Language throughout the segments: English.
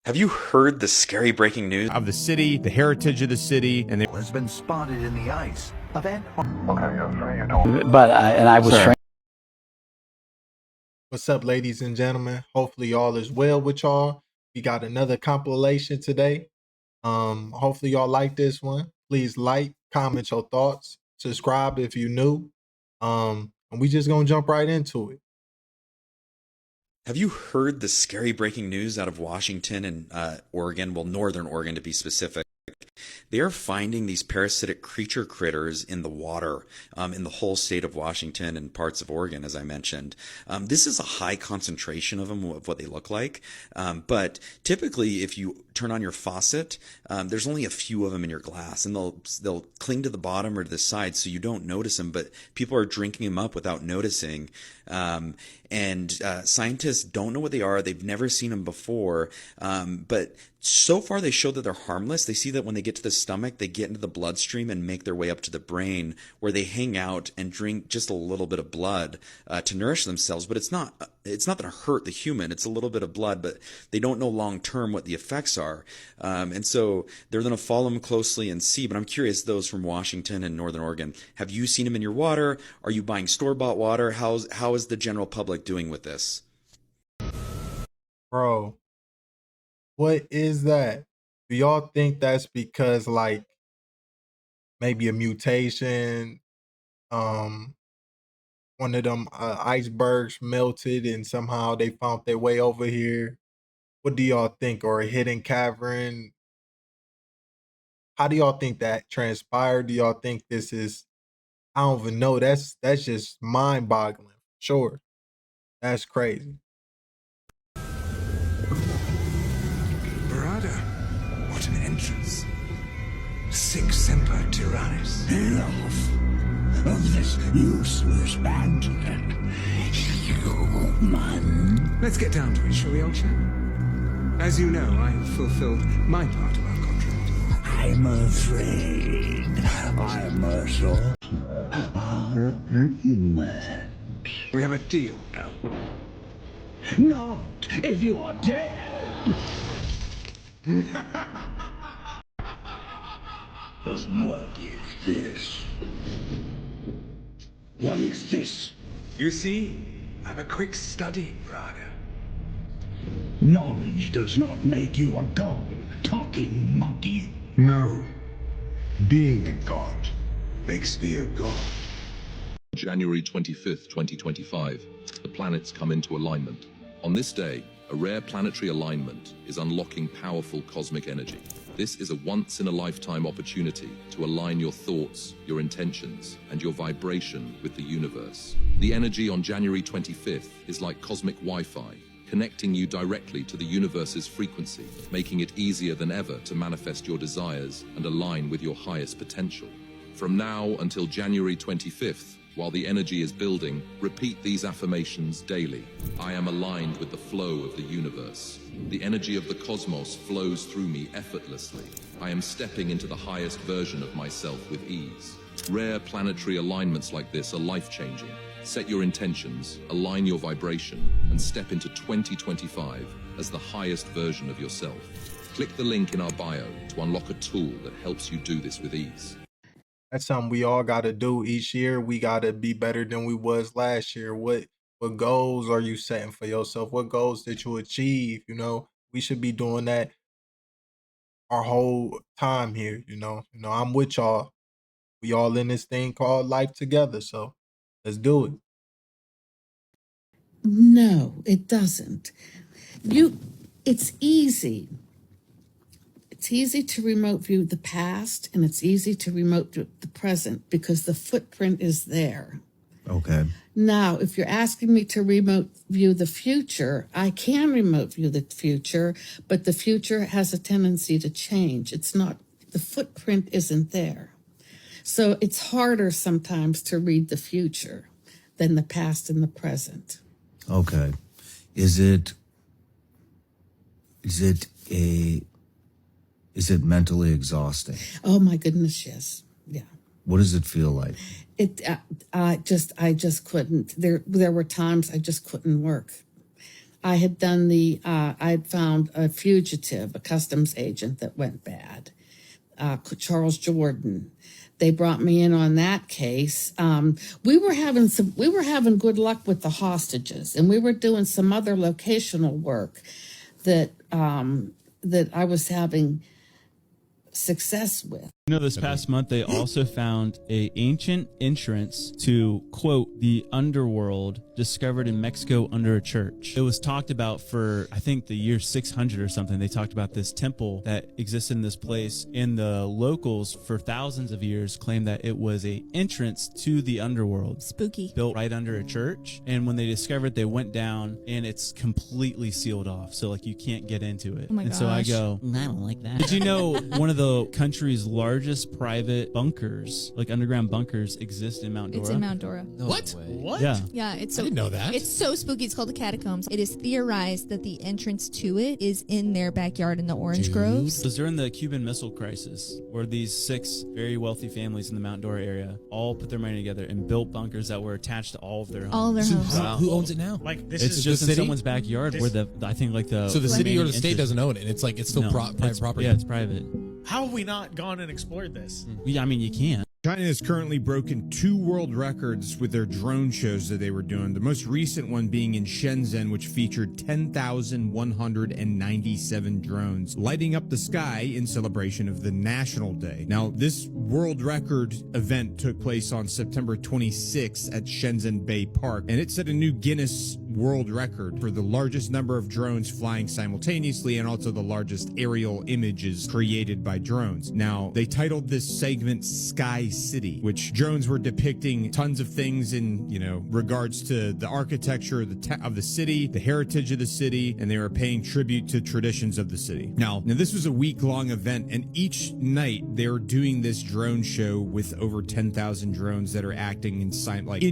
Have you heard the scary breaking news? Of the city, the heritage of the city, and they Has been spotted in the ice. Event. I was trained. What's up, ladies and gentlemen? Hopefully, all is well with y'all. We got another compilation today. Hopefully, y'all like this one. Please like, comment your thoughts, subscribe if you new. And we just gonna jump right into it. Have you heard the scary breaking news out of Washington and Oregon? Well, Northern Oregon to be specific. They are finding these parasitic creature critters in the water in the whole state of Washington and parts of Oregon, as I mentioned. This is a high concentration of them, of what they look like. But typically, if you turn on your faucet, there's only a few of them in your glass, and they'll cling to the bottom or to the side, so you don't notice them. But people are drinking them up without noticing. Scientists don't know what they are. They've never seen them before. But so far, they show that they're harmless. They see that when they get to the stomach, they get into the bloodstream and make their way up to the brain, where they hang out and drink just a little bit of blood to nourish themselves. But it's not going to hurt the human. It's a little bit of blood, but they don't know long term what the effects are. And so they're going to follow them closely and see. But I'm curious, those from Washington and Northern Oregon, have you seen them in your water? Are you buying store-bought water? How is the general public doing with this? Bro, what is that? Do y'all think that's because like maybe a mutation? One of them icebergs melted and somehow they found their way over here. What do y'all think? Or a hidden cavern? How do y'all think that transpired? Do y'all think this is? I don't even know. That's just mind boggling. Sure, that's crazy. Barada, what an entrance. Sic Semper Tyrannis. Enough of this useless banter. Human. Let's get down to it, shall we, old chap? As you know, I have fulfilled my part of our contract. I'm afraid I'm a sort of human. We have a deal now. Not if you are dead. What is this? What is this? You see, I'm a quick study, Barada. Knowledge does not make you a god, talking monkey. No. Being a god Makes me a god. January 25th, 2025, the planets come into alignment. On this day, a rare planetary alignment is unlocking powerful cosmic energy. This is a once-in-a-lifetime opportunity to align your thoughts, your intentions, and your vibration with the universe. The energy on January 25th is like cosmic Wi-Fi, connecting you directly to the universe's frequency, making it easier than ever to manifest your desires and align with your highest potential. From now until January 25th, while the energy is building, repeat these affirmations daily. I am aligned with the flow of the universe. The energy of the cosmos flows through me effortlessly. I am stepping into the highest version of myself with ease. Rare planetary alignments like this are life-changing. Set your intentions, align your vibration, and step into 2025 as the highest version of yourself. Click the link in our bio to unlock a tool that helps you do this with ease. That's something we all got to do each year. We got to be better than we was last year. What goals are you setting for yourself? What goals did you achieve? You know, we should be doing that our whole time here. I'm with y'all. We all in this thing called life together. So let's do it. No, it doesn't. It's easy. It's easy to remote view the past, and it's easy to remote view the present because the footprint is there. okay. Now, if you're asking me to remote view the future, I can remote view the future, but the future has a tendency to change. The footprint isn't there. So it's harder sometimes to read the future than the past and the present. Okay. Is it mentally exhausting? Oh my goodness, yes. Yeah. What does it feel like? I just couldn't. There were times I just couldn't work. I had done I'd found a fugitive, a customs agent that went bad, Charles Jordan. They brought me in on that case. We were having good luck with the hostages, and we were doing some other locational work that that I was having success with. You know, this past month, they also found a ancient entrance to, quote, the underworld discovered in Mexico under a church. It was talked about for, I think, the year 600 or something. They talked about this temple that existed in this place, and the locals for thousands of years claimed that it was a entrance to the underworld. Spooky. Built right under a church. And when they discovered, they went down and it's completely sealed off. So, like, you can't get into it. Oh my and gosh. so I go, I don't like that. did you know one of the country's largest private bunkers, like underground bunkers, exist in Mount Dora? It's in Mount Dora. What? What? Yeah. Yeah, it's so, I didn't know that. It's so spooky. It's called the Catacombs. It is theorized that the entrance to it is in their backyard in the orange groves. It was during the Cuban Missile Crisis, where these 6 very wealthy families in the Mount Dora area all put their money together and built bunkers that were attached to all of their homes. All their homes. Who owns it now? Like this It's is just the in city? someone's backyard where I think the So the city or the remaining state interest- doesn't own it. It's like it's still No, private it's- property. Yeah, it's private. how have we not gone and explored this? Yeah, I mean, you can't. China has currently broken 2 world records with their drone shows that they were doing. The most recent one being in Shenzhen, which featured 10,197 drones lighting up the sky in celebration of the National Day. Now, this world record event took place on September 26th at Shenzhen Bay Park, and it set a new Guinness World Record for the largest number of drones flying simultaneously and also the largest aerial images created by drones. Now, they titled this segment Sky City, which drones were depicting tons of things in, regards to the architecture of the city, the heritage of the city, and they were paying tribute to traditions of the city. Now this was a week-long event, and each night they were doing this drone show with over 10,000 drones that are acting in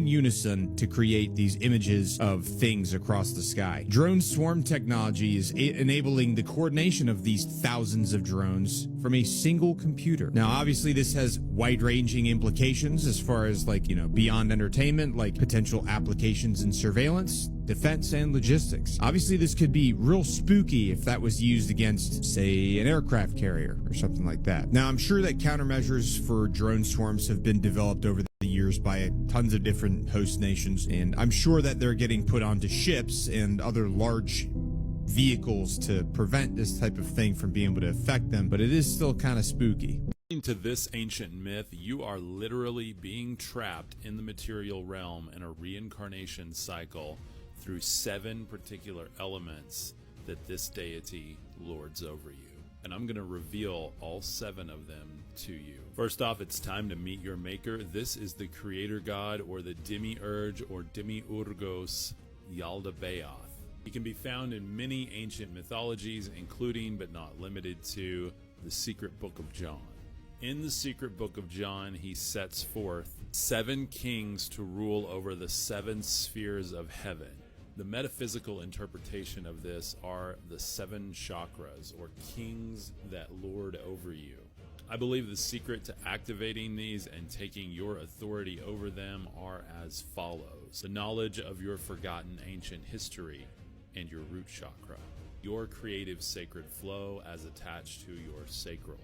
unison to create these images of things across the sky. Drone swarm technology is enabling the coordination of these thousands of drones from a single computer. Now, obviously, this has wide-ranging implications as far as beyond entertainment, like potential applications in surveillance, defense, and logistics. Obviously, this could be real spooky if that was used against, say, an aircraft carrier or something like that. Now, I'm sure that countermeasures for drone swarms have been developed over the years by tons of different host nations, and I'm sure that they're getting put onto ships and other large vehicles to prevent this type of thing from being able to affect them, but it is still kind of spooky. According to this ancient myth, you are literally being trapped in the material realm in a reincarnation cycle through 7 particular elements that this deity lords over you. And I'm going to reveal all 7 of them to you. First off, it's time to meet your maker. This is the creator god, or the demiurge, or demiurgos, Yaldabaoth. He can be found in many ancient mythologies, including but not limited to the Secret Book of John. In the Secret Book of John, he sets forth 7 kings to rule over the 7 spheres of heaven. The metaphysical interpretation of this are the 7 chakras, or kings that lord over you. I believe the secret to activating these and taking your authority over them are as follows: the knowledge of your forgotten ancient history and your root chakra, your creative sacred flow as attached to your sacral,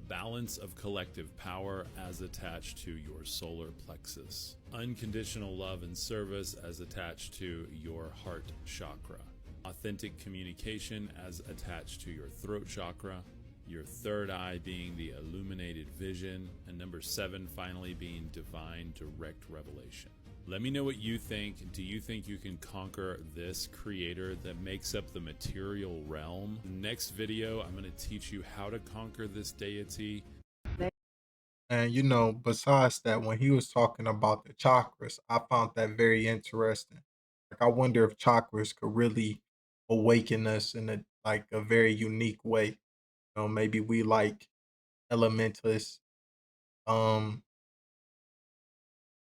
balance of collective power as attached to your solar plexus, unconditional love and service as attached to your heart chakra, authentic communication as attached to your throat chakra, your third eye being the illuminated vision, and number 7 finally being divine direct revelation. Let me know what you think. Do you think you can conquer this creator that makes up the material realm? Next video, I'm going to teach you how to conquer this deity. And besides that, when he was talking about the chakras, I found that very interesting. Like, I wonder if chakras could really awaken us in a very unique way. Maybe we like elementalists.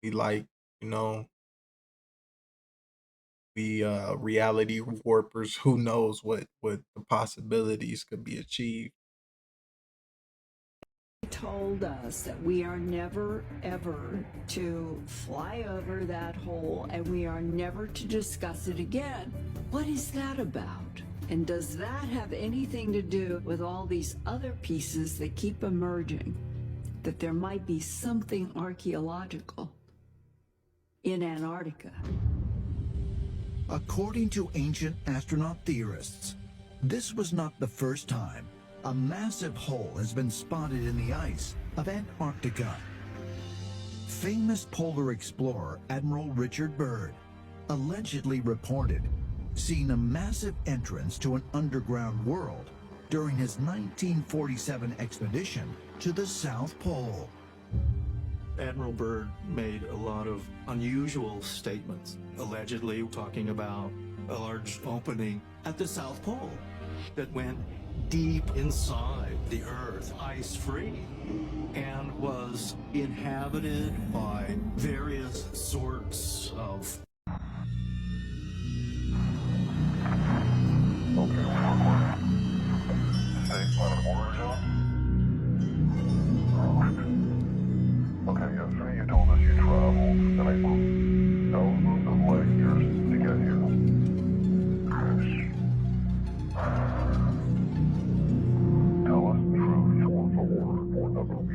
We like, we reality warpers. Who knows what the possibilities could be achieved. told us that we are never, ever to fly over that hole and we are never to discuss it again. What is that about? And does that have anything to do with all these other pieces that keep emerging? That there might be something archaeological in Antarctica? According to ancient astronaut theorists, this was not the first time a massive hole has been spotted in the ice of Antarctica. Famous polar explorer Admiral Richard Byrd allegedly reported seeing a massive entrance to an underground world during his 1947 expedition to the South Pole. Admiral Byrd made a lot of unusual statements, allegedly talking about a large opening at the South Pole that went deep inside the Earth, ice-free, and was inhabited by various sorts of Okay, yeah, so you told us you traveled, and I flew thousands of light years to get here. Tell us the truth or never be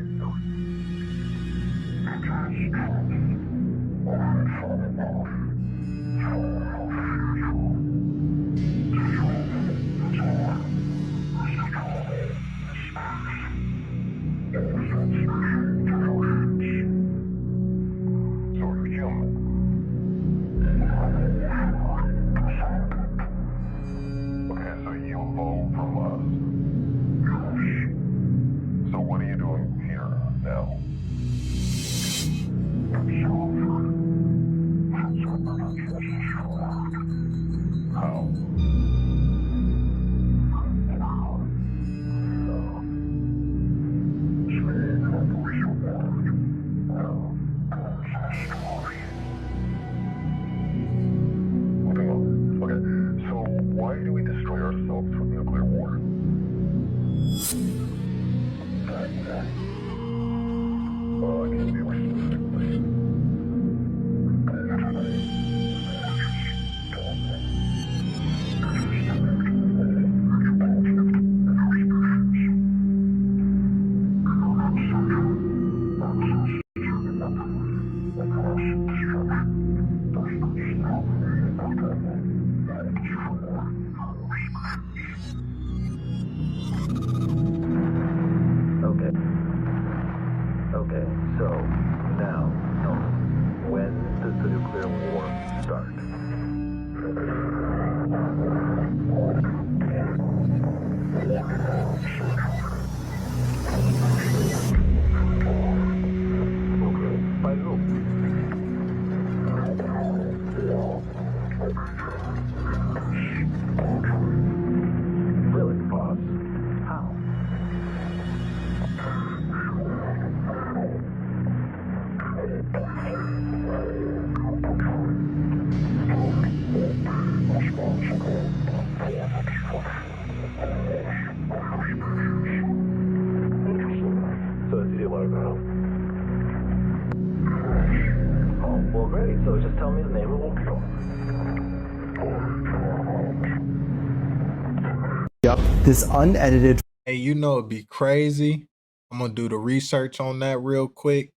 This unedited. Hey, you know it'd be crazy. I'm gonna do the research on that real quick.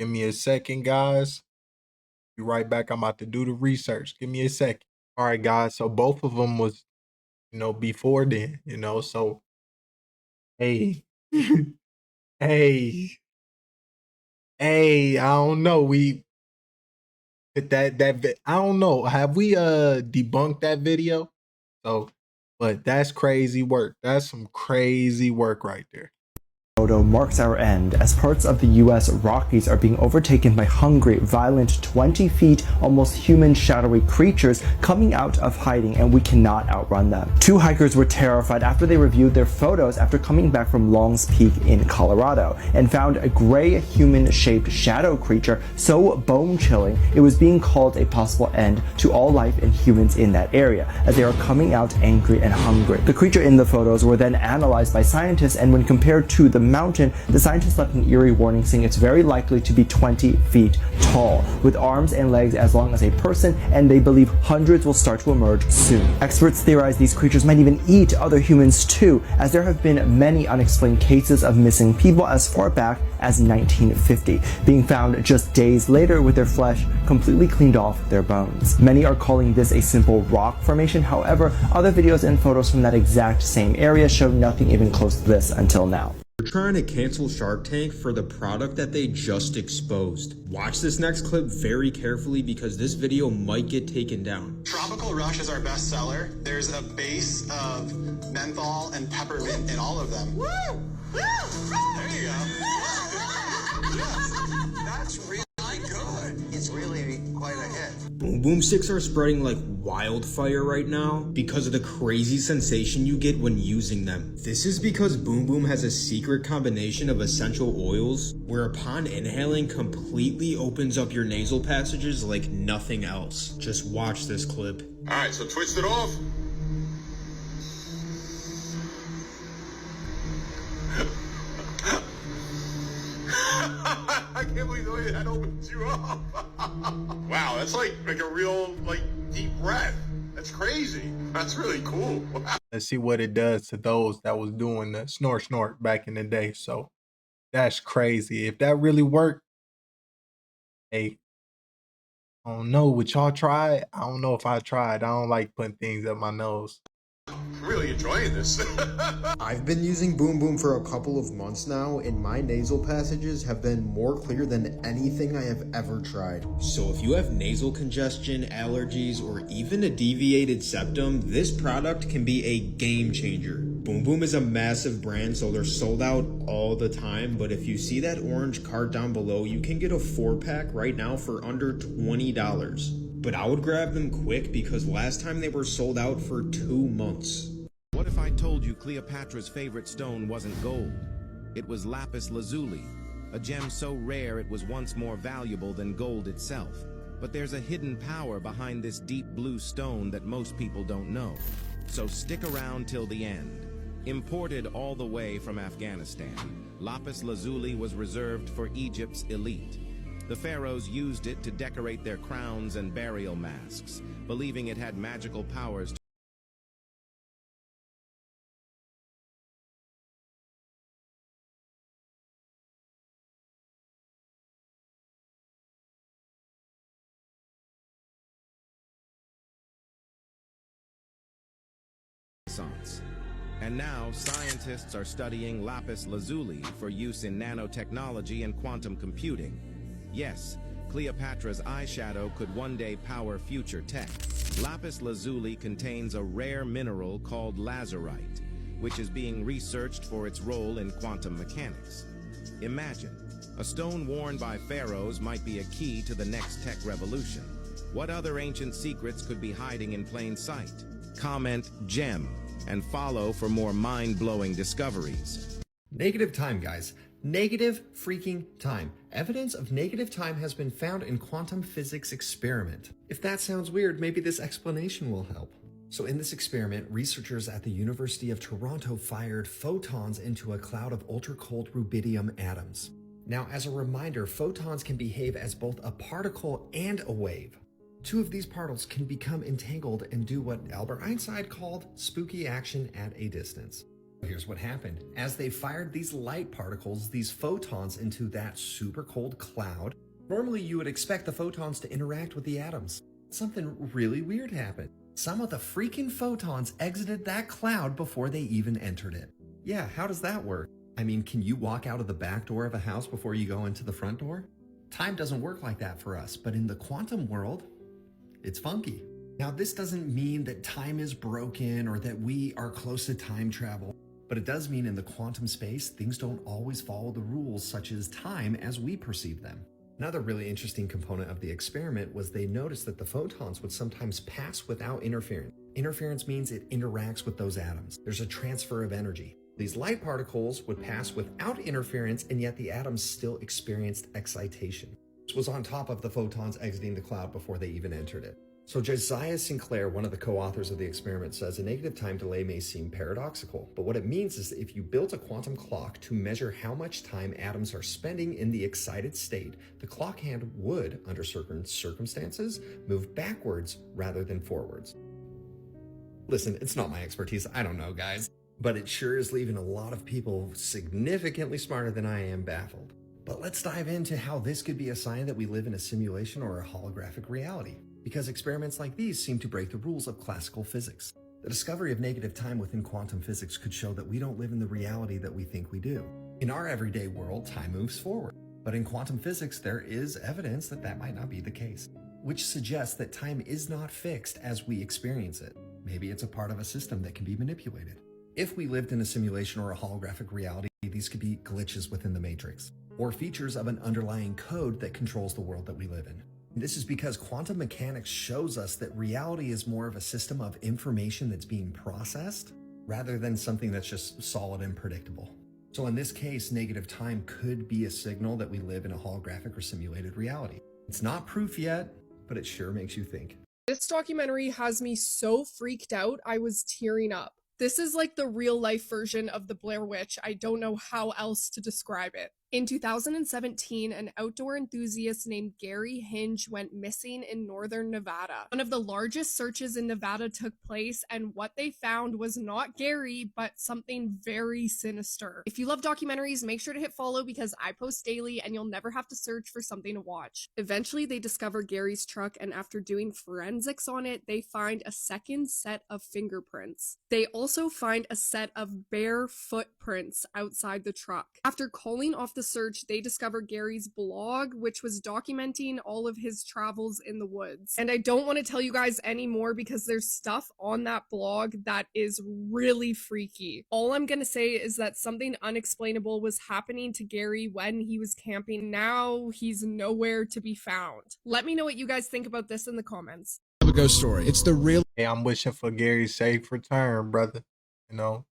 Give me a second, guys. Be right back. I'm about to do the research. Give me a second. All right, guys. So both of them was, before then, so hey. hey. I don't know. We that I don't know. Have we debunked that video? So but that's crazy work. That's some crazy work right there. Photo marks our end as parts of the US Rockies are being overtaken by hungry, violent, 20 feet, almost human shadowy creatures coming out of hiding, and we cannot outrun them. Two hikers were terrified after they reviewed their photos after coming back from Long's Peak in Colorado and found a gray human-shaped shadow creature so bone-chilling it was being called a possible end to all life and humans in that area, as they are coming out angry and hungry. The creature in the photos were then analyzed by scientists, and when compared to the mountain, the scientists left an eerie warning saying it's very likely to be 20 feet tall, with arms and legs as long as a person, and they believe hundreds will start to emerge soon. Experts theorize these creatures might even eat other humans too, as there have been many unexplained cases of missing people as far back as 1950, being found just days later with their flesh completely cleaned off their bones. Many are calling this a simple rock formation. However, other videos and photos from that exact same area show nothing even close to this until now. They're trying to cancel Shark Tank for the product that they just exposed. Watch this next clip very carefully because this video might get taken down. Tropical Rush is our best seller. There's a base of menthol and peppermint in all of them. Woo! Woo! There you go. Yes, that's really good. It's really quite a hit. Boom Boom sticks are spreading like wildfire right now because of the crazy sensation you get when using them. This is because Boom Boom has a secret combination of essential oils where upon inhaling completely opens up your nasal passages like nothing else. Just watch this clip. All right, so twist it off. I can't believe the way that opens you up. Wow, that's like a real deep breath. That's crazy. That's really cool. Wow. Let's see what it does to those that was doing the snort back in the day. So that's crazy. If that really worked, hey, I don't know. Would y'all try it? I don't know if I tried. I don't like putting things up my nose. I'm really enjoying this. I've been using Boom Boom for a couple of months now, and my nasal passages have been more clear than anything I have ever tried. So if you have nasal congestion, allergies, or even a deviated septum, this product can be a game changer. Boom Boom is a massive brand, so they're sold out all the time, but if you see that orange card down below, you can get a 4-pack right now for under $20. But I would grab them quick because last time they were sold out for 2 months. What if I told you Cleopatra's favorite stone wasn't gold? It was lapis lazuli, a gem so rare it was once more valuable than gold itself. But there's a hidden power behind this deep blue stone that most people don't know. So stick around till the end. Imported all the way from Afghanistan, lapis lazuli was reserved for Egypt's elite. The pharaohs used it to decorate their crowns and burial masks, believing it had magical powers. And now, scientists are studying lapis lazuli for use in nanotechnology and quantum computing. Yes, Cleopatra's eyeshadow could one day power future tech. Lapis lazuli contains a rare mineral called lazurite, which is being researched for its role in quantum mechanics. Imagine, a stone worn by pharaohs might be a key to the next tech revolution. What other ancient secrets could be hiding in plain sight? Comment GEM and follow for more mind-blowing discoveries. Negative time, guys. Negative freaking time. Evidence of negative time has been found in quantum physics experiment. If that sounds weird, maybe this explanation will help. So in this experiment, researchers at the University of Toronto fired photons into a cloud of ultra-cold rubidium atoms. Now, as a reminder, photons can behave as both a particle and a wave. Two of these particles can become entangled and do what Albert Einstein called spooky action at a distance. Here's what happened. As they fired these light particles, these photons, into that super cold cloud, normally you would expect the photons to interact with the atoms. Something really weird happened. Some of the freaking photons exited that cloud before they even entered it. Yeah, how does that work? I mean, can you walk out of the back door of a house before you go into the front door? Time doesn't work like that for us, but in the quantum world, it's funky. Now, this doesn't mean that time is broken or that we are close to time travel, but it does mean in the quantum space, things don't always follow the rules such as time as we perceive them. Another really interesting component of the experiment was they noticed that the photons would sometimes pass without interference. Interference means it interacts with those atoms. There's a transfer of energy. These light particles would pass without interference, and yet the atoms still experienced excitation. This was on top of the photons exiting the cloud before they even entered it. So Josiah Sinclair, one of the co-authors of the experiment, says a negative time delay may seem paradoxical, but what it means is that if you built a quantum clock to measure how much time atoms are spending in the excited state, the clock hand would, under certain circumstances, move backwards rather than forwards. Listen, it's not my expertise, I don't know, guys, but it sure is leaving a lot of people significantly smarter than I am baffled. But let's dive into how this could be a sign that we live in a simulation or a holographic reality, because experiments like these seem to break the rules of classical physics. The discovery of negative time within quantum physics could show that we don't live in the reality that we think we do. In our everyday world, time moves forward, but in quantum physics, there is evidence that that might not be the case, which suggests that time is not fixed as we experience it. Maybe it's a part of a system that can be manipulated. If we lived in a simulation or a holographic reality, these could be glitches within the matrix, or features of an underlying code that controls the world that we live in. This is because quantum mechanics shows us that reality is more of a system of information that's being processed rather than something that's just solid and predictable. So in this case, negative time could be a signal that we live in a holographic or simulated reality. It's not proof yet, but it sure makes you think. This documentary has me so freaked out, I was tearing up. This is like the real life version of the Blair Witch. I don't know how else to describe it. In 2017, an outdoor enthusiast named Gary Hinge went missing in northern Nevada. One of the largest searches in Nevada took place, and what they found was not Gary, but something very sinister. If you love documentaries, make sure to hit follow because I post daily and you'll never have to search for something to watch. Eventually, they discover Gary's truck, and after doing forensics on it, they find a second set of fingerprints. They also find a set of bare footprints outside the truck. After calling off the search, they discover Gary's blog, which was documenting all of his travels in the woods. And I don't want to tell you guys any more because there's stuff on that blog that is really freaky. All I'm gonna say is that something unexplainable was happening to Gary when he was camping. Now he's nowhere to be found. Let me know what you guys think about this in the comments. A ghost story. It's the real. Hey, I'm wishing for Gary's safe return, brother. You know,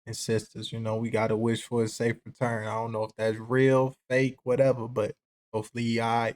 and sisters, you know, we gotta wish for a safe return. I don't know if that's real, fake, whatever, but hopefully he alright.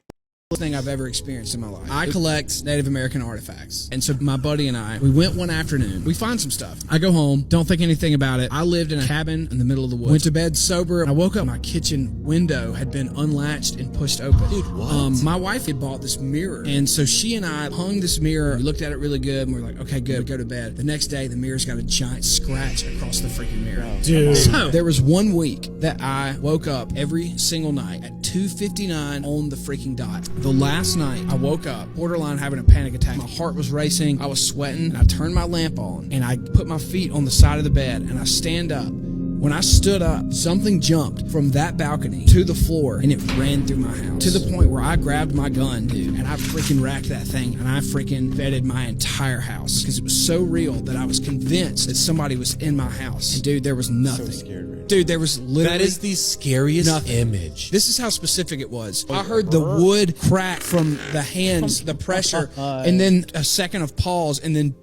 Thing I've ever experienced in my life. I collect Native American artifacts. And so my buddy and I, we went one afternoon. We find some stuff. I go home, don't think anything about it. I lived in a cabin in the middle of the woods. Went to bed sober. I woke up, my kitchen window had been unlatched and pushed open. Dude, what? My wife had bought this mirror. And so she and I hung this mirror. We looked at it really good and we were like, okay, good, go to bed. The next day, the mirror's got a giant scratch across the freaking mirror. Dude. So there was 1 week that I woke up every single night at 2:59 on the freaking dot. The last night I woke up, borderline having a panic attack. My heart was racing. I was sweating. I turned my lamp on and I put my feet on the side of the bed and I stand up. When I stood up, something jumped from that balcony to the floor and it ran through my house to the point where I grabbed my gun, dude, and I freaking racked that thing and I freaking vetted my entire house because it was so real that I was convinced that somebody was in my house. And dude, there was nothing. So scared, right? Dude, there was literally that is the scariest image. This is how specific it was. I heard the wood crack from the hands, the pressure, and then a second of pause, and then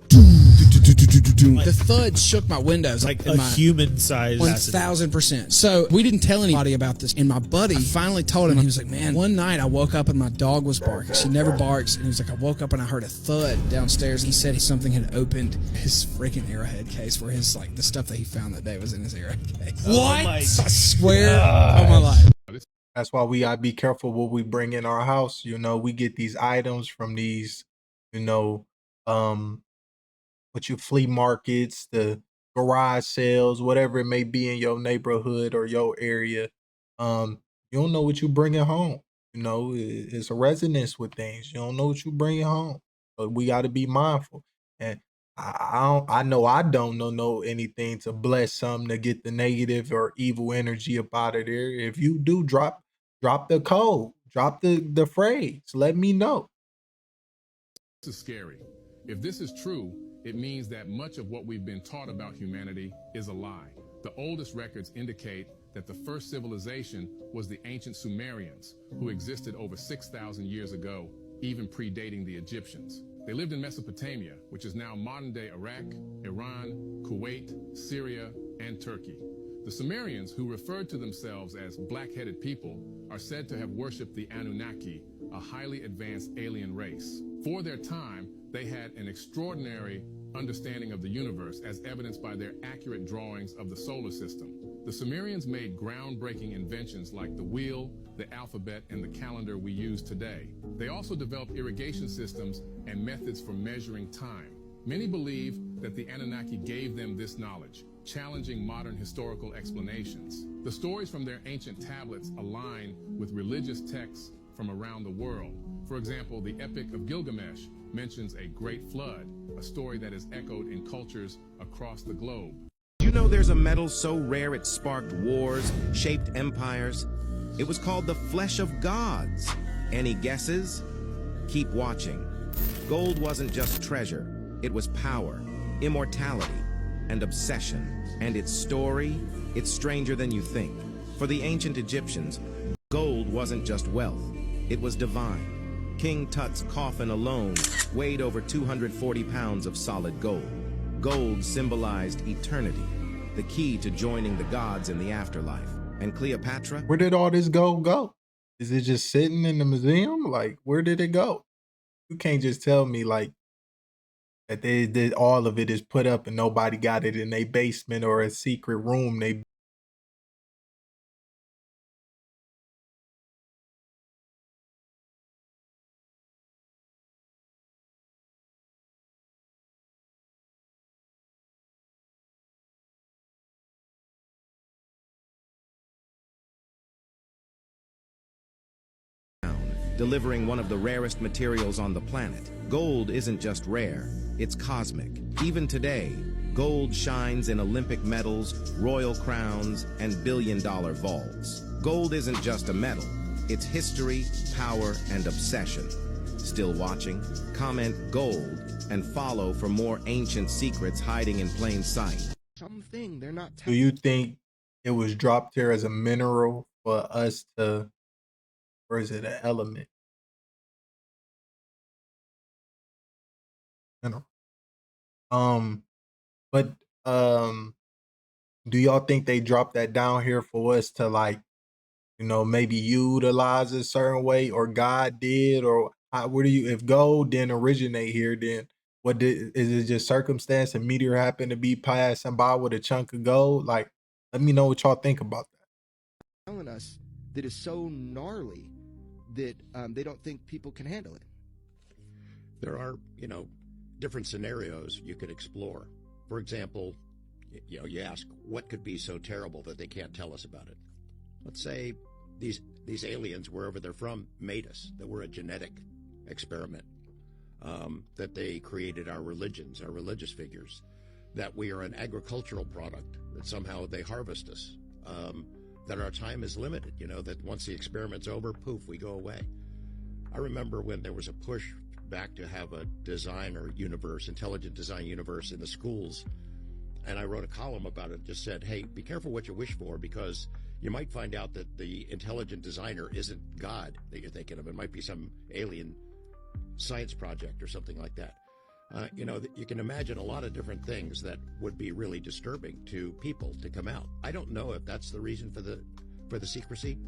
the thud shook my windows like a human size. 1000%. So we didn't tell anybody about this, and my buddy finally told him. He was like, man, one night I woke up and my dog was barking. She never barks. And he was like, I woke up and I heard a thud downstairs. He said something had opened his freaking Arrowhead case where his, like, the stuff that he found that day was in his Arrowhead case. What? I swear on my life. That's why we gotta be careful what we bring in our house. You know, we get these items from these, you know, flea markets, the garage sales, whatever it may be in your neighborhood or your area. You don't know what you bringing home. You know, it's a resonance with things. You don't know what you bringing home. But we got to be mindful. And I know I don't know anything to bless something to get the negative or evil energy up out of there. If you do, drop the code, drop the phrase. Let me know. This is scary. If this is true, it means that much of what we've been taught about humanity is a lie. The oldest records indicate that the first civilization was the ancient Sumerians, who existed over 6,000 years ago, even predating the Egyptians. They lived in Mesopotamia, which is now modern-day Iraq, Iran, Kuwait, Syria, and Turkey. The Sumerians, who referred to themselves as black-headed people, are said to have worshipped the Anunnaki, a highly advanced alien race. For their time, They had an extraordinary understanding of the universe as evidenced by their accurate drawings of the solar system. The Sumerians made groundbreaking inventions like the wheel, the alphabet, and the calendar we use today. They also developed irrigation systems and methods for measuring time. Many believe that the Anunnaki gave them this knowledge, challenging modern historical explanations. The stories from their ancient tablets align with religious texts from around the world. For example, the Epic of Gilgamesh mentions a great flood, a story that is echoed in cultures across the globe. Do you know there's a metal so rare it sparked wars, shaped empires? It was called the flesh of gods. Any guesses? Keep watching. Gold wasn't just treasure, it was power, immortality, and obsession. And its story, it's stranger than you think. For the ancient Egyptians, gold wasn't just wealth, it was divine. King Tut's coffin alone weighed over 240 pounds of solid gold. Gold symbolized eternity, the key to joining the gods in the afterlife. And Cleopatra? Where did all this gold go? Is it just sitting in the museum? Like, where did it go? You can't just tell me like that they did all of it is put up and nobody got it in their basement or a secret room. They delivering one of the rarest materials on the planet. Gold isn't just rare, it's cosmic. Even today, gold shines in Olympic medals, royal crowns, and billion-dollar vaults. Gold isn't just a metal, it's history, power, and obsession. Still watching? Comment gold and follow for more ancient secrets hiding in plain sight. Something they're not Do you think it was dropped here as a mineral for us to, or is it an element? Mineral. But do y'all think they dropped that down here for us to like, you know, maybe utilize a certain way, or God did, or where do you, if gold didn't originate here, then what did, is it just circumstance? A meteor happened to be passing by with a chunk of gold? Like, let me know what y'all think about that. telling us that is so gnarly that they don't think people can handle it. There are, different scenarios you could explore. For example, you ask, what could be so terrible that they can't tell us about it? Let's say these aliens, wherever they're from, made us, that we're a genetic experiment, that they created our religions, our religious figures, that we are an agricultural product, that somehow they harvest us, that our time is limited, that once the experiment's over, poof, we go away. I remember when there was a push back to have a designer universe, intelligent design universe in the schools, and I wrote a column about it, just said, hey, be careful what you wish for, because you might find out that the intelligent designer isn't God that you're thinking of. It might be some alien science project or something like that. You can imagine a lot of different things that would be really disturbing to people to come out. I don't know if that's the reason for the secrecy.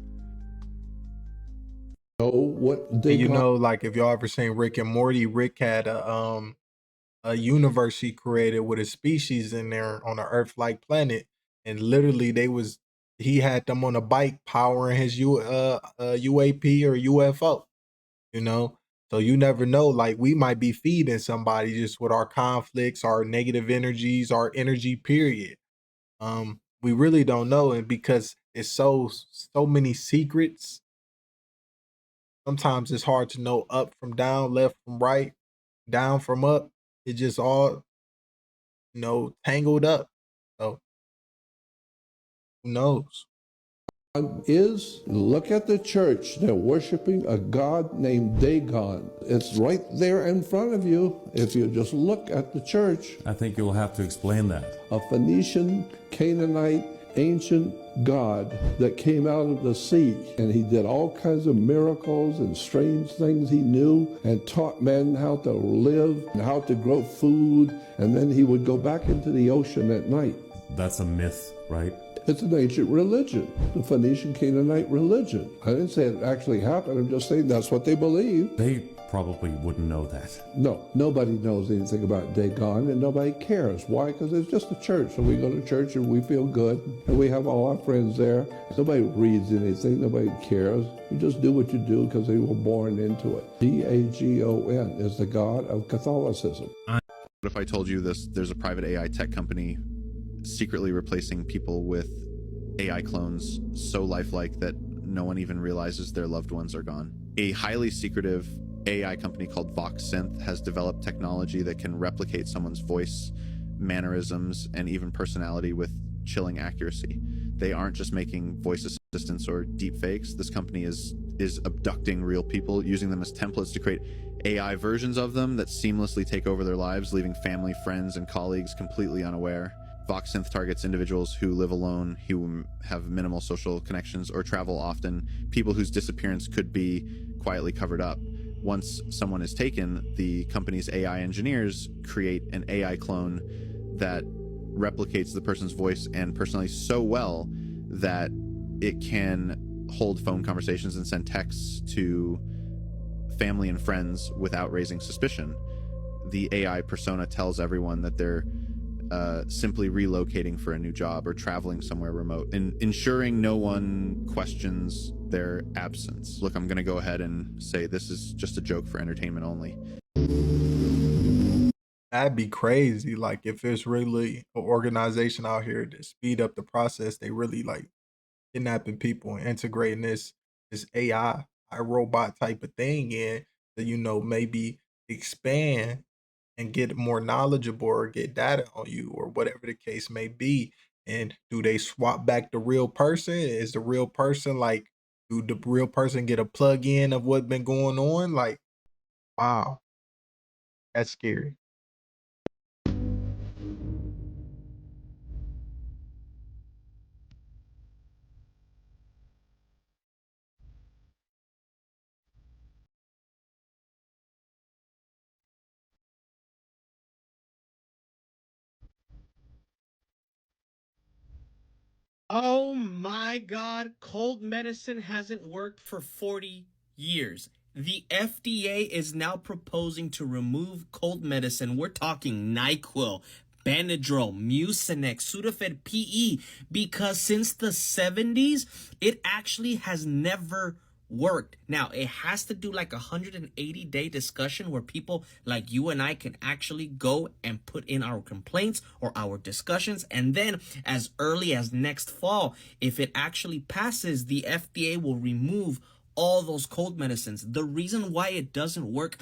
What they like if y'all ever seen Rick and Morty, Rick had a universe he created with a species in there on an Earth-like planet, and literally he had them on a bike powering his UAP or UFO, So you never know, like we might be feeding somebody just with our conflicts, our negative energies, our energy period. We really don't know, and because it's so many secrets, sometimes it's hard to know up from down, left from right, down from up. It just all, tangled up. So who knows? Is look at the church. They're worshiping a god named Dagon. It's right there in front of you if you just look at the church. I think you'll have to explain that. A Phoenician, Canaanite, ancient god that came out of the sea, and he did all kinds of miracles and strange things he knew, and taught men how to live and how to grow food, and then he would go back into the ocean at night. That's a myth, right? It's an ancient religion, the Phoenician Canaanite religion. I didn't say it actually happened, I'm just saying that's what they believe. They probably wouldn't know that. No, nobody knows anything about Dagon, and nobody cares. Why? Because it's just a church, and we go to church and we feel good, and we have all our friends there. Nobody reads anything, nobody cares. You just do what you do because they were born into it. Dagon is the God of Catholicism. What if I told you there's a private AI tech company secretly replacing people with AI clones so lifelike that no one even realizes their loved ones are gone? A highly secretive AI company called VoxSynth has developed technology that can replicate someone's voice, mannerisms, and even personality with chilling accuracy. They aren't just making voice assistants or deep fakes. This company is abducting real people, using them as templates to create AI versions of them that seamlessly take over their lives, leaving family, friends, and colleagues completely unaware. VoxSynth targets individuals who live alone, who have minimal social connections, or travel often, people whose disappearance could be quietly covered up. Once someone is taken, the company's AI engineers create an AI clone that replicates the person's voice and personality so well that it can hold phone conversations and send texts to family and friends without raising suspicion. The AI persona tells everyone that they're simply relocating for a new job or traveling somewhere remote, and ensuring no one questions their absence. Look, I'm going to go ahead and say this is just a joke for entertainment only. That'd be crazy. Like, if there's really an organization out here to speed up the process, they really like kidnapping people and integrating this AI, robot type of thing in, to, you know, maybe expand and get more knowledgeable or get data on you or whatever the case may be. And do they swap back the real person? Is the real person like, do the real person get a plug in of what's been going on? Like, wow, that's scary. Oh my God, cold medicine hasn't worked for 40 years. The FDA is now proposing to remove cold medicine. We're talking NyQuil, Benadryl, Mucinex, Sudafed PE, because since the 70s, it actually has never worked. Now, it has to do like a 180-day discussion where people like you and I can actually go and put in our complaints or our discussions. And then as early as next fall, if it actually passes, the FDA will remove all those cold medicines. The reason why it doesn't work,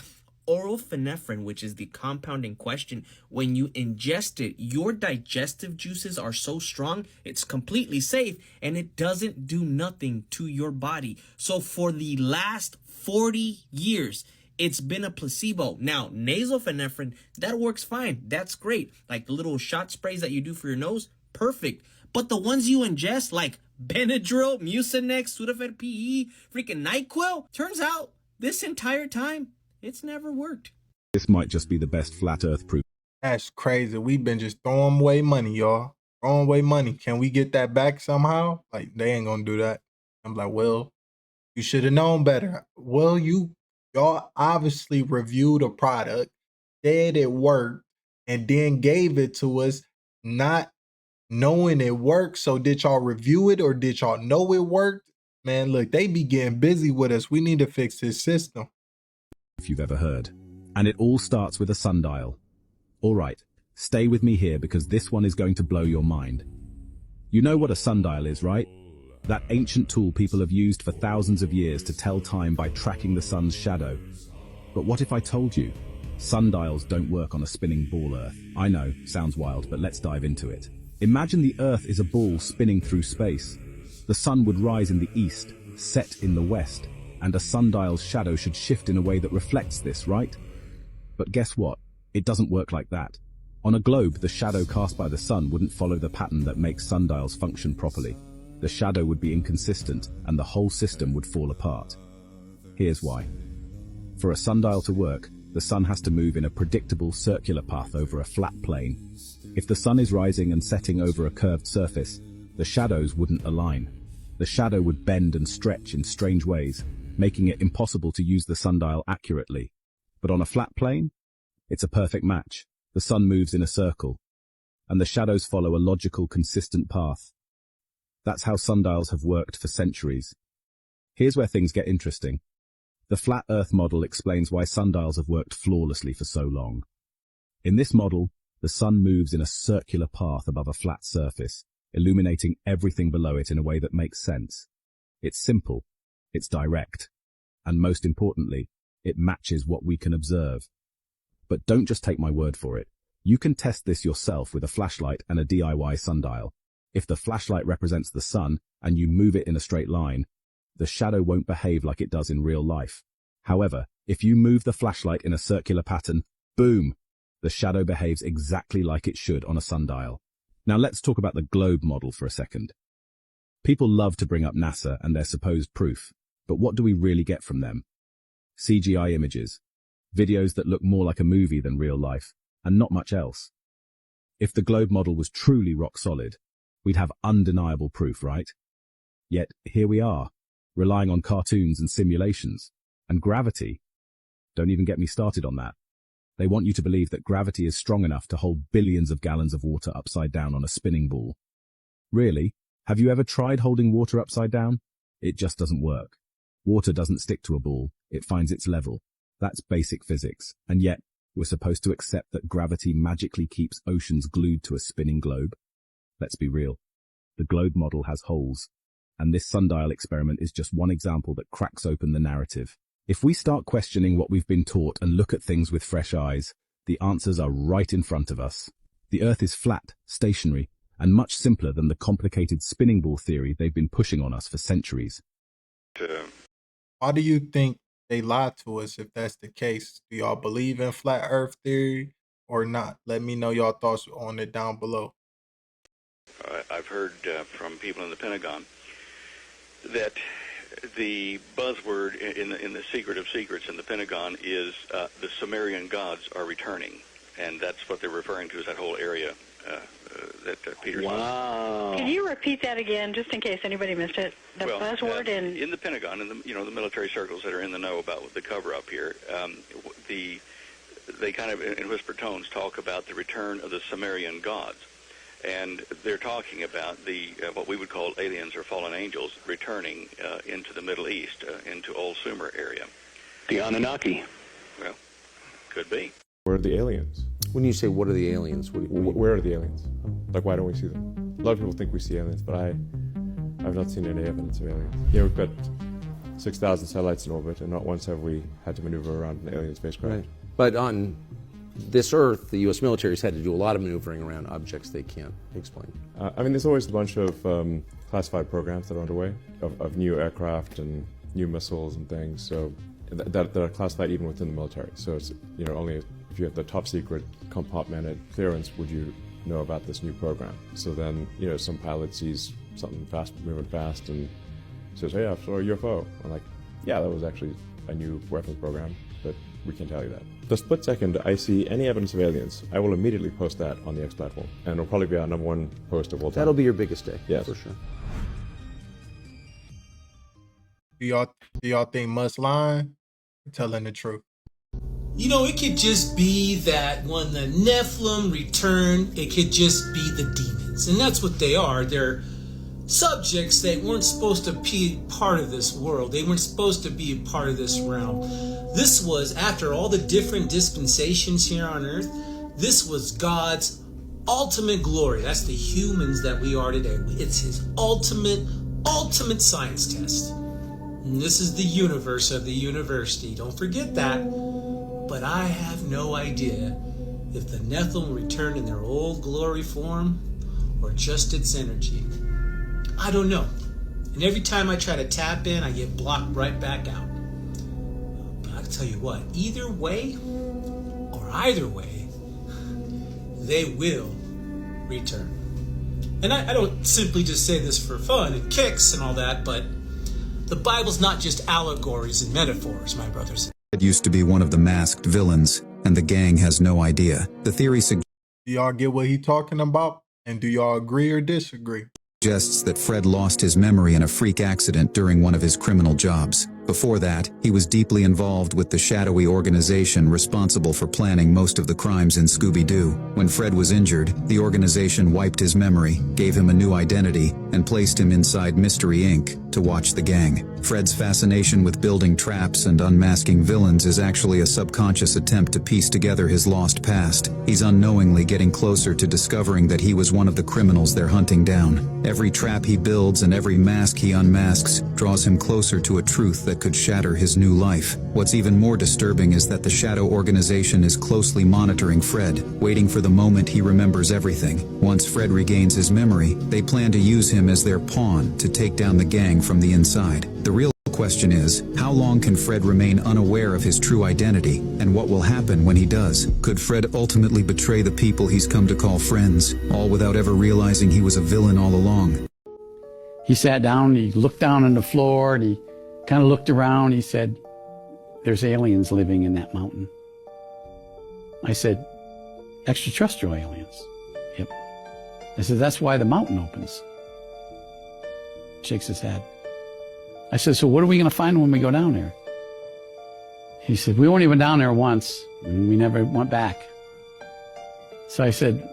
oral phenephrine, which is the compound in question, when you ingest it, your digestive juices are so strong, it's completely safe, and it doesn't do nothing to your body. So for the last 40 years, it's been a placebo. Now, nasal phenephrine, that works fine. That's great. Like the little shot sprays that you do for your nose, perfect. But the ones you ingest, like Benadryl, Mucinex, Sudafed PE, freaking NyQuil, turns out this entire time, it's never worked. This might just be the best flat earth proof. That's crazy. We've been just throwing away money, y'all. Throwing away money. Can we get that back somehow? Like, they ain't gonna do that. I'm like, well, you should have known better. Well, y'all obviously reviewed a product, said it worked, and then gave it to us not knowing it worked. So did y'all review it or did y'all know it worked? Man, look, they be getting busy with us. We need to fix this system. If you've ever heard. And it all starts with a sundial. All right, stay with me here because this one is going to blow your mind. You know what a sundial is, right? That ancient tool people have used for thousands of years to tell time by tracking the sun's shadow. But what if I told you? Sundials don't work on a spinning ball Earth. I know, sounds wild, but let's dive into it. Imagine the Earth is a ball spinning through space. The sun would rise in the east, set in the west, and a sundial's shadow should shift in a way that reflects this, right? But guess what? It doesn't work like that. On a globe, the shadow cast by the sun wouldn't follow the pattern that makes sundials function properly. The shadow would be inconsistent, and the whole system would fall apart. Here's why. For a sundial to work, the sun has to move in a predictable circular path over a flat plane. If the sun is rising and setting over a curved surface, the shadows wouldn't align. The shadow would bend and stretch in strange ways, making it impossible to use the sundial accurately. But on a flat plane, it's a perfect match. The sun moves in a circle, and the shadows follow a logical, consistent path. That's how sundials have worked for centuries. Here's where things get interesting. The flat Earth model explains why sundials have worked flawlessly for so long. In this model, the sun moves in a circular path above a flat surface, illuminating everything below it in a way that makes sense. It's simple, it's direct, and most importantly, it matches what we can observe. But don't just take my word for it. You can test this yourself with a flashlight and a DIY sundial. If the flashlight represents the sun and you move it in a straight line, the shadow won't behave like it does in real life. However, if you move the flashlight in a circular pattern, boom, the shadow behaves exactly like it should on a sundial. Now let's talk about the globe model for a second. People love to bring up NASA and their supposed proof, but what do we really get from them? CGI images, videos that look more like a movie than real life, and not much else. If the globe model was truly rock solid, we'd have undeniable proof, right? Yet here we are, relying on cartoons and simulations. And gravity. Don't even get me started on that. They want you to believe that gravity is strong enough to hold billions of gallons of water upside down on a spinning ball. Really? Have you ever tried holding water upside down? It just doesn't work. Water doesn't stick to a ball, it finds its level. That's basic physics, and yet we're supposed to accept that gravity magically keeps oceans glued to a spinning globe? Let's be real. The globe model has holes, and this sundial experiment is just one example that cracks open the narrative. If we start questioning what we've been taught and look at things with fresh eyes, the answers are right in front of us. The Earth is flat, stationary, and much simpler than the complicated spinning ball theory they've been pushing on us for centuries. Why do you think they lied to us if that's the case? Do y'all believe in flat Earth theory or not? Let me know y'all thoughts on it down below. I've heard from people in the Pentagon that the buzzword in the secret of secrets in the Pentagon is the Sumerian gods are returning, and that's what they're referring to as that whole area that Peter's. Wow! Can you repeat that again, just in case anybody missed it? The buzzword in the Pentagon, in the military circles that are in the know about the cover-up here, they kind of in whispered tones talk about the return of the Sumerian gods. And they're talking about what we would call aliens or fallen angels returning into the Middle East, into Old Sumer area. the Anunnaki. Well, could be. Where are the aliens? When you say what are the aliens, what do you mean? Where are the aliens? Like, why don't we see them? A lot of people think we see aliens, but I've not seen any evidence of aliens. We've got 6,000 satellites in orbit, and not once have we had to maneuver around an alien spacecraft. Right. But on this Earth, the U.S. military has had to do a lot of maneuvering around objects they can't explain. There's always a bunch of classified programs that are underway of new aircraft and new missiles and things. So that are classified even within the military. So it's only if you have the top secret compartmented clearance would you know about this new program. So then some pilot sees something moving fast and says, "Hey, I saw a UFO." I'm like, "Yeah, that was actually a new weapons program, but we can't tell you that." The split second I see any evidence of aliens, I will immediately post that on the X platform, and it'll probably be our #1 post of all time. That'll be your biggest day, yes, for sure. Do y'all think Musk lying? Or telling the truth? It could just be that when the Nephilim return, it could just be the demons. And that's what they are. They're subjects that weren't supposed to be part of this world. They weren't supposed to be a part of this realm. This was, after all the different dispensations here on earth, this was God's ultimate glory. That's the humans that we are today. It's his ultimate science test. And this is the universe of the university. Don't forget that. But I have no idea if the Nephilim return in their old glory form or just its energy. I don't know. And every time I try to tap in, I get blocked right back out. But I'll tell you what, either way, or either way, they will return. And I don't simply just say this for fun and kicks and all that, but the Bible's not just allegories and metaphors, my brothers. It used to be one of the masked villains, and the gang has no idea. The theory Do y'all get what he talking about? And do y'all agree or disagree? suggests that Fred lost his memory in a freak accident during one of his criminal jobs. Before that, he was deeply involved with the shadowy organization responsible for planning most of the crimes in Scooby-Doo. When Fred was injured, the organization wiped his memory, gave him a new identity, and placed him inside Mystery Inc. to watch the gang. Fred's fascination with building traps and unmasking villains is actually a subconscious attempt to piece together his lost past. He's unknowingly getting closer to discovering that he was one of the criminals they're hunting down. Every trap he builds and every mask he unmasks draws him closer to a truth that could shatter his new life. What's even more disturbing is that the Shadow Organization is closely monitoring Fred, waiting for the moment he remembers everything. Once Fred regains his memory, they plan to use him as their pawn to take down the gang from the inside. The real question is, how long can Fred remain unaware of his true identity, and what will happen when he does? Could Fred ultimately betray the people he's come to call friends, all without ever realizing he was a villain all along? He sat down, he looked down on the floor, and he kind of looked around. He said, "There's aliens living in that mountain." I said, "Extraterrestrial aliens?" "Yep." I said, "That's why the mountain opens." Shakes his head. I said, "So what are we going to find when we go down there?" He said, "We only went down there once, and we never went back." So I said,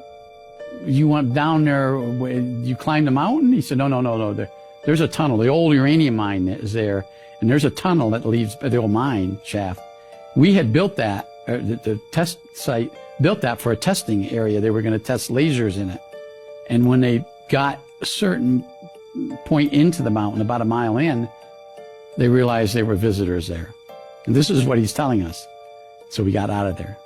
"You went down there, you climbed the mountain?" He said, No. There's a tunnel. The old uranium mine is there, and there's a tunnel that leads the old mine shaft. We had built that, the test site built that for a testing area. They were going to test lasers in it. And when they got a certain point into the mountain, about a mile in, they realized there were visitors there. And this is what he's telling us. So we got out of there.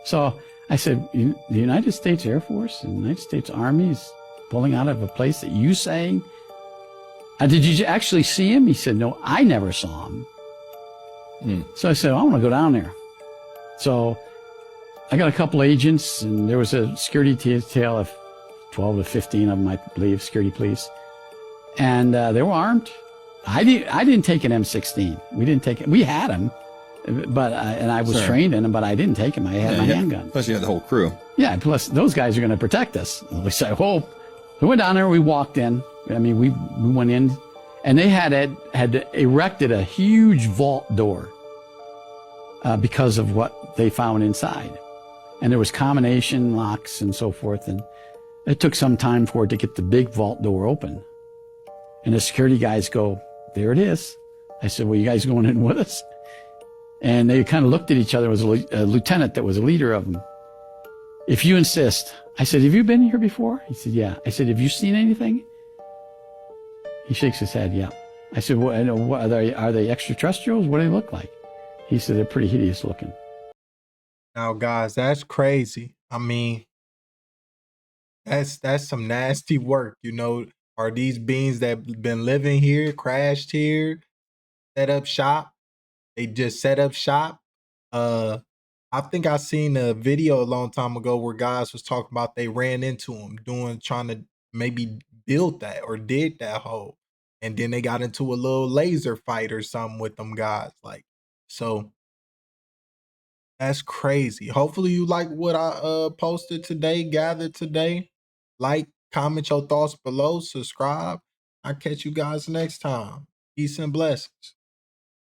So I said, the United States Air Force, the United States Army is pulling out of a place that you saying? Did you actually see him? He said, "No, I never saw him." So I said, "I want to go down there." So I got a couple agents, and there was a security detail of 12 to 15 of them, I believe, security police. And they were armed. I didn't take an M16. We didn't take it. We had them, but and I was trained in them, but I didn't take them. I had my handgun. Plus you had the whole crew. Yeah, plus those guys are going to protect us. At least I hope. We went down there, we walked in. I mean, we went in, and they had erected a huge vault door because of what they found inside. And there was combination locks and so forth, and it took some time for it to get the big vault door open. And the security guys go, "There it is." I said, "Well, you guys going in with us?" And they kind of looked at each other. There was a lieutenant that was a leader of them. "If you insist." I said, "Have you been here before?" He said, "Yeah." I said, "Have you seen anything?" He shakes his head, "Yeah." I said, "What are they extraterrestrials? What do they look like?" He said, "They're pretty hideous looking." Now, guys, that's crazy. I mean, that's some nasty work, you know. Are these beings that been living here, crashed here, set up shop? They just set up shop. I think I seen a video a long time ago where guys was talking about they ran into them trying to maybe build that or did that hole. And then they got into a little laser fight or something with them guys. Like, so that's crazy. Hopefully you like what I posted today, gathered today. Like, comment your thoughts below, subscribe. I'll catch you guys next time. Peace and blessings.